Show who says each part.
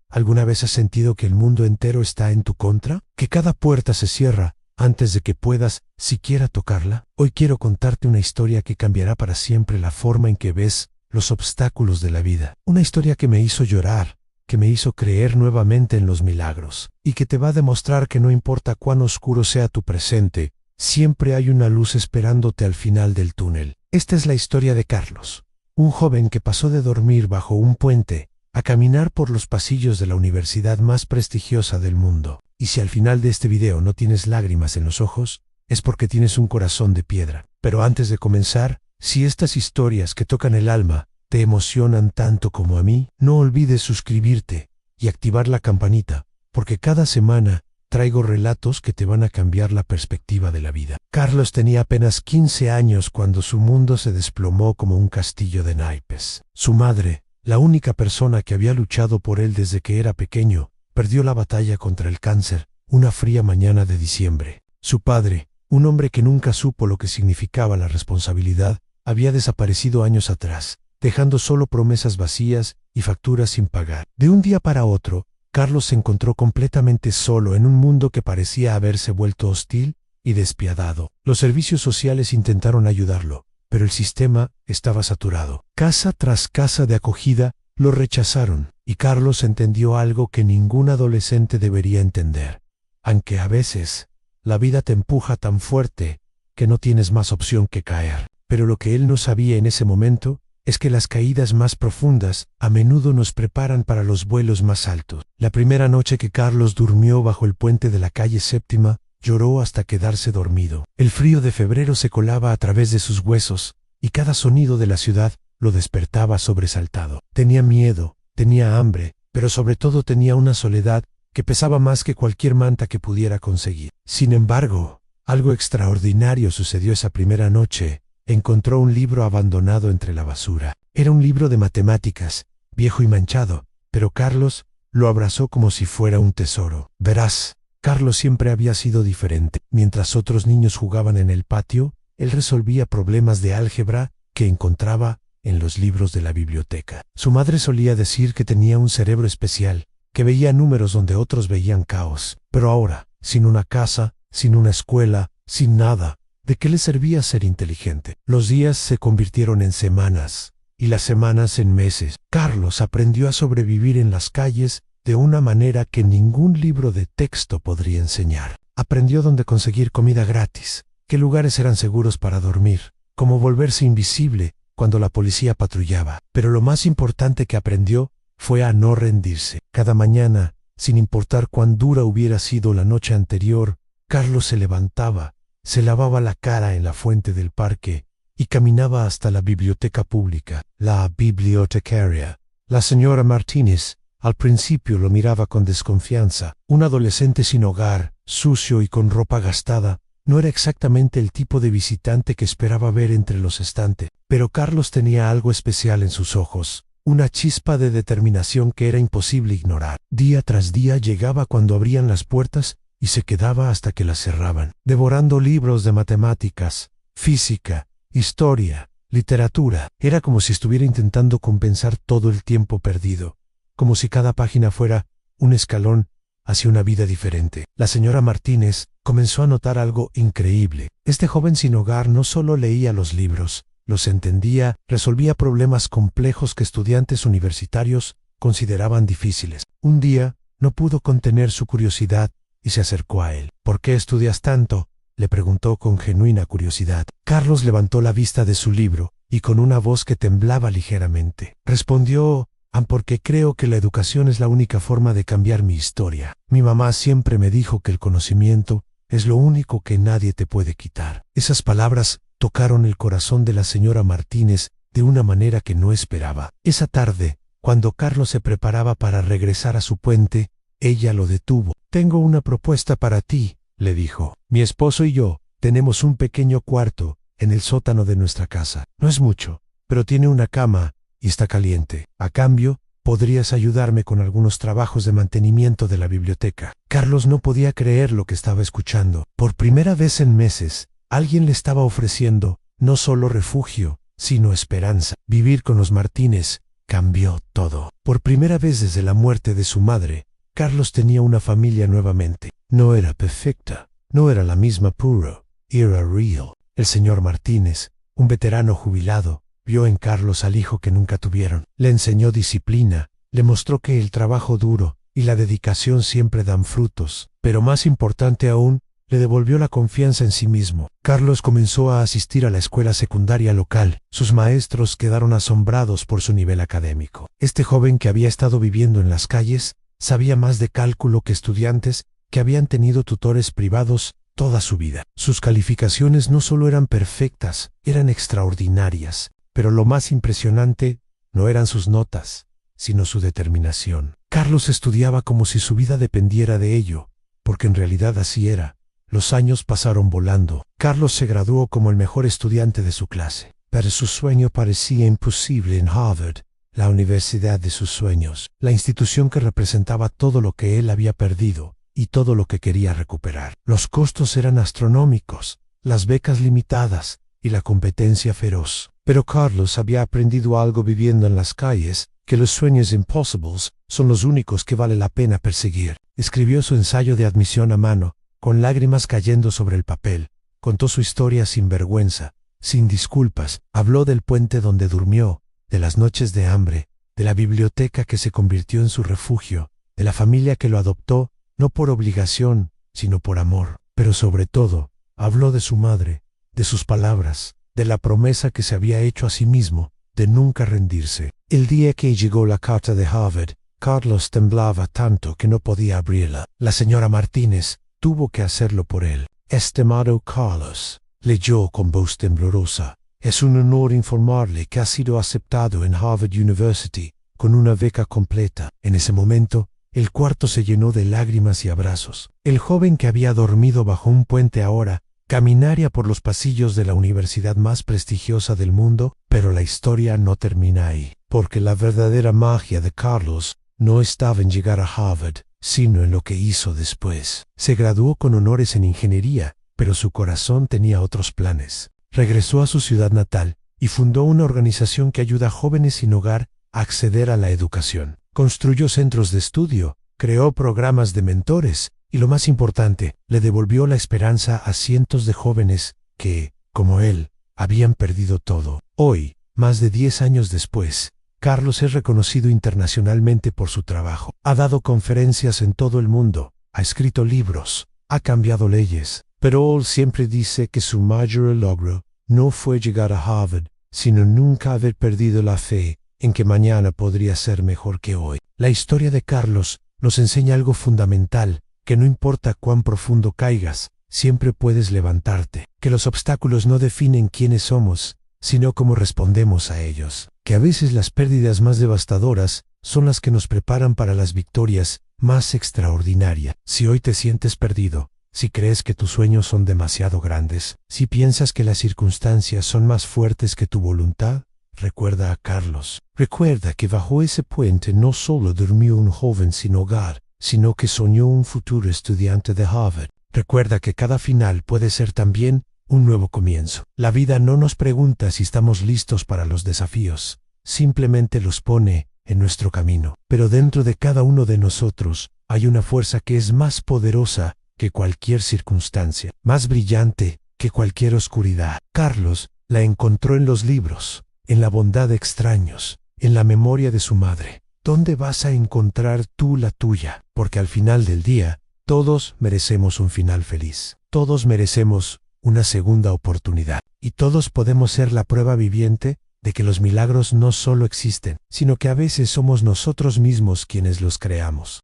Speaker 1: ¿Alguna vez has sentido que el mundo entero está en tu contra? ¿Que cada puerta se cierra antes de que puedas siquiera tocarla? Hoy quiero contarte una historia que cambiará para siempre la forma en que ves los obstáculos de la vida. Una historia que me hizo llorar, que me hizo creer nuevamente en los milagros, y que te va a demostrar que no importa cuán oscuro sea tu presente, siempre hay una luz esperándote al final del túnel. Esta es la historia de Carlos, un joven que pasó de dormir bajo un puente a caminar por los pasillos de la universidad más prestigiosa del mundo. Y si al final de este video no tienes lágrimas en los ojos, es porque tienes un corazón de piedra. Pero antes de comenzar, si estas historias que tocan el alma te emocionan tanto como a mí, no olvides suscribirte y activar la campanita, porque cada semana traigo relatos que te van a cambiar la perspectiva de la vida. Carlos tenía apenas 15 años cuando su mundo se desplomó como un castillo de naipes. Su madre, la única persona que había luchado por él desde que era pequeño, perdió la batalla contra el cáncer una fría mañana de diciembre. Su padre, un hombre que nunca supo lo que significaba la responsabilidad, había desaparecido años atrás, dejando solo promesas vacías y facturas sin pagar. De un día para otro, Carlos se encontró completamente solo en un mundo que parecía haberse vuelto hostil y despiadado. Los servicios sociales intentaron ayudarlo, pero el sistema estaba saturado. Casa tras casa de acogida lo rechazaron, y Carlos entendió algo que ningún adolescente debería entender. Aunque a veces la vida te empuja tan fuerte que no tienes más opción que caer. Pero lo que él no sabía en ese momento es que las caídas más profundas a menudo nos preparan para los vuelos más altos. La primera noche que Carlos durmió bajo el puente de la calle Séptima, lloró hasta quedarse dormido. El frío de febrero se colaba a través de sus huesos, y cada sonido de la ciudad lo despertaba sobresaltado. Tenía miedo, tenía hambre, pero sobre todo tenía una soledad que pesaba más que cualquier manta que pudiera conseguir. Sin embargo, algo extraordinario sucedió esa primera noche. Encontró un libro abandonado entre la basura. Era un libro de matemáticas, viejo y manchado, pero Carlos lo abrazó como si fuera un tesoro. Verás, Carlos siempre había sido diferente. Mientras otros niños jugaban en el patio, él resolvía problemas de álgebra que encontraba en los libros de la biblioteca. Su madre solía decir que tenía un cerebro especial, que veía números donde otros veían caos. Pero ahora, sin una casa, sin una escuela, sin nada, ¿de qué le servía ser inteligente? Los días se convirtieron en semanas, y las semanas en meses. Carlos aprendió a sobrevivir en las calles de una manera que ningún libro de texto podría enseñar. Aprendió dónde conseguir comida gratis, qué lugares eran seguros para dormir, cómo volverse invisible cuando la policía patrullaba. Pero lo más importante que aprendió fue a no rendirse. Cada mañana, sin importar cuán dura hubiera sido la noche anterior, Carlos se levantaba, se lavaba la cara en la fuente del parque y caminaba hasta la biblioteca pública. La bibliotecaria, la señora Martínez, al principio lo miraba con desconfianza. Un adolescente sin hogar, sucio y con ropa gastada, no era exactamente el tipo de visitante que esperaba ver entre los estantes. Pero Carlos tenía algo especial en sus ojos, una chispa de determinación que era imposible ignorar. Día tras día llegaba cuando abrían las puertas y se quedaba hasta que las cerraban, devorando libros de matemáticas, física, historia, literatura. Era como si estuviera intentando compensar todo el tiempo perdido, como si cada página fuera un escalón hacia una vida diferente. La señora Martínez comenzó a notar algo increíble. Este joven sin hogar no solo leía los libros, los entendía, resolvía problemas complejos que estudiantes universitarios consideraban difíciles. Un día no pudo contener su curiosidad y se acercó a él. «¿Por qué estudias tanto?», le preguntó con genuina curiosidad. Carlos levantó la vista de su libro y con una voz que temblaba ligeramente respondió: «Porque creo que la educación es la única forma de cambiar mi historia. Mi mamá siempre me dijo que el conocimiento es lo único que nadie te puede quitar». Esas palabras tocaron el corazón de la señora Martínez de una manera que no esperaba. Esa tarde, cuando Carlos se preparaba para regresar a su puente, ella lo detuvo. «Tengo una propuesta para ti», le dijo. «Mi esposo y yo tenemos un pequeño cuarto en el sótano de nuestra casa. No es mucho, pero tiene una cama y está caliente. A cambio, podrías ayudarme con algunos trabajos de mantenimiento de la biblioteca». Carlos no podía creer lo que estaba escuchando. Por primera vez en meses, alguien le estaba ofreciendo no solo refugio, sino esperanza. Vivir con los Martínez cambió todo. Por primera vez desde la muerte de su madre, Carlos tenía una familia nuevamente. No era perfecta, no era la misma puro, era real. El señor Martínez, un veterano jubilado, vio en Carlos al hijo que nunca tuvieron. Le enseñó disciplina, le mostró que el trabajo duro y la dedicación siempre dan frutos, pero más importante aún, le devolvió la confianza en sí mismo. Carlos comenzó a asistir a la escuela secundaria local. Sus maestros quedaron asombrados por su nivel académico. Este joven que había estado viviendo en las calles sabía más de cálculo que estudiantes que habían tenido tutores privados toda su vida. Sus calificaciones no solo eran perfectas, eran extraordinarias, pero lo más impresionante no eran sus notas, sino su determinación. Carlos estudiaba como si su vida dependiera de ello, porque en realidad así era. Los años pasaron volando. Carlos se graduó como el mejor estudiante de su clase, pero su sueño parecía imposible en Harvard, la universidad de sus sueños, la institución que representaba todo lo que él había perdido y todo lo que quería recuperar. Los costos eran astronómicos, las becas limitadas y la competencia feroz. Pero Carlos había aprendido algo viviendo en las calles, que los sueños imposibles son los únicos que vale la pena perseguir. Escribió su ensayo de admisión a mano, con lágrimas cayendo sobre el papel. Contó su historia sin vergüenza, sin disculpas. Habló del puente donde durmió, de las noches de hambre, de la biblioteca que se convirtió en su refugio, de la familia que lo adoptó, no por obligación, sino por amor. Pero sobre todo, habló de su madre, de sus palabras, de la promesa que se había hecho a sí mismo, de nunca rendirse. El día que llegó la carta de Harvard, Carlos temblaba tanto que no podía abrirla. La señora Martínez tuvo que hacerlo por él. Estimado Carlos, leyó con voz temblorosa, es un honor informarle que ha sido aceptado en Harvard University con una beca completa. En ese momento, el cuarto se llenó de lágrimas y abrazos. El joven que había dormido bajo un puente ahora caminaría por los pasillos de la universidad más prestigiosa del mundo, pero la historia no termina ahí, porque la verdadera magia de Carlos no estaba en llegar a Harvard, sino en lo que hizo después. Se graduó con honores en ingeniería, pero su corazón tenía otros planes. Regresó a su ciudad natal y fundó una organización que ayuda a jóvenes sin hogar a acceder a la educación. Construyó centros de estudio, creó programas de mentores y, lo más importante, le devolvió la esperanza a cientos de jóvenes que, como él, habían perdido todo. Hoy, más de 10 años después, Carlos es reconocido internacionalmente por su trabajo. Ha dado conferencias en todo el mundo, ha escrito libros, ha cambiado leyes, pero él siempre dice que su mayor logro no fue llegar a Harvard, sino nunca haber perdido la fe en que mañana podría ser mejor que hoy. La historia de Carlos nos enseña algo fundamental, que no importa cuán profundo caigas, siempre puedes levantarte, que los obstáculos no definen quiénes somos, sino cómo respondemos a ellos, que a veces las pérdidas más devastadoras son las que nos preparan para las victorias más extraordinarias. Si hoy te sientes perdido, si crees que tus sueños son demasiado grandes, si piensas que las circunstancias son más fuertes que tu voluntad, recuerda a Carlos. Recuerda que bajo ese puente no solo durmió un joven sin hogar, sino que soñó un futuro estudiante de Harvard. Recuerda que cada final puede ser también un nuevo comienzo. La vida no nos pregunta si estamos listos para los desafíos, simplemente los pone en nuestro camino. Pero dentro de cada uno de nosotros hay una fuerza que es más poderosa que cualquier circunstancia, más brillante que cualquier oscuridad. Carlos la encontró en los libros, en la bondad de extraños, en la memoria de su madre. ¿Dónde vas a encontrar tú la tuya? Porque al final del día, todos merecemos un final feliz. Todos merecemos una segunda oportunidad. Y todos podemos ser la prueba viviente de que los milagros no solo existen, sino que a veces somos nosotros mismos quienes los creamos.